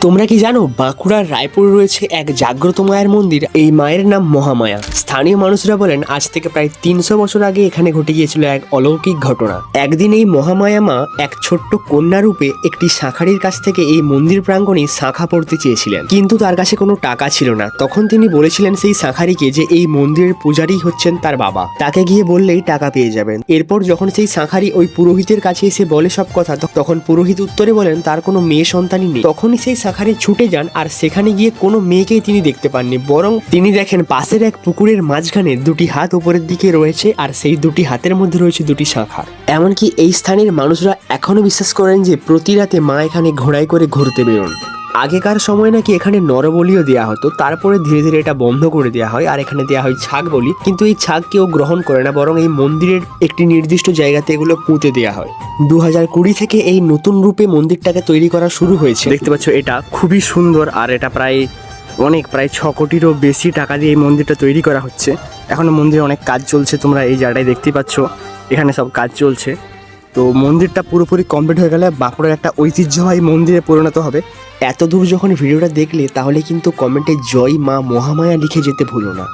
তোমরা কি জানো বাঁকুড়ার রায়পুরে রয়েছে এক জাগ্রত মায়ের মন্দির। এই মায়ের নাম মহামায়া। স্থানীয় মানুষরা বলেন আজ থেকে প্রায় 300 বছর আগে এখানে ঘটে গিয়েছিল এক অলৌকিক ঘটনা। একদিন এই মহামায়া মা এক ছোট্ট কন্যা রূপে একটি শাঁখারির কাছ থেকে এই মন্দির প্রাঙ্গণে শাঁখা পড়তে চেয়েছিলেন, কিন্তু তার কাছে কোনো টাকা ছিল না। তখন তিনি বলেছিলেন সেই শাঁখারিকে যে এই মন্দিরের পূজারী হচ্ছেন তার বাবা, তাকে গিয়ে বললেই টাকা পেয়ে যাবেন। এরপর যখন সেই শাঁখারি ওই পুরোহিতের কাছে এসে বলে সব কথা, তখন পুরোহিত উত্তরে বলেন তার কোনো মেয়ে সন্তানই নেই। তখনই সেই শাঁখারি ছুটে যান, আর সেখানে গিয়ে কোনো মেয়েকেই তিনি দেখতে পাননি, বরং তিনি দেখেন পাশের এক পুকুরের মাঝখানে দুটি হাত উপরের দিকে রয়েছে, আর সেই দুটি হাতের মধ্যে রয়েছে দুটি শাঁখা। এমনকি এই স্থানের মানুষরা এখনো বিশ্বাস করেন যে প্রতি রাতে মা এখানে ঘোড়ায় করে ঘুরতে বেরোন। আগেকার সময় নাকি এখানে নরবলিও দেওয়া হতো, তারপরে ধীরে ধীরে এটা বন্ধ করে দেওয়া হয়, আর এখানে দেওয়া হয় ছাগ বলি। কিন্তু এই ছাগ কেউ গ্রহণ করে না, বরং এই মন্দিরের একটি নির্দিষ্ট জায়গাতে এগুলো পুঁতে দেওয়া হয়। 2020 থেকে এই নতুন রূপে মন্দিরটাকে তৈরি করা শুরু হয়েছে। দেখতে পাচ্ছ এটা খুবই সুন্দর, আর এটা প্রায় 6 কোটিরও বেশি টাকা দিয়ে এই মন্দিরটা তৈরি করা হচ্ছে। এখনো মন্দিরে অনেক কাজ চলছে, তোমরা এই জায়গাটায় দেখতেই পাচ্ছ, এখানে সব কাজ চলছে। তো মন্দিরটা পুরোপুরি কমপ্লিট হয়ে গেলে বাঁকুড়ার একটা ঐতিহ্যবাহী মন্দিরে পরিণত হবে। এত দূর যখন ভিডিওটা দেখলে তাহলে কিন্তু কমেন্টে জয় মা মহামায়া লিখে যেতে ভুলো না।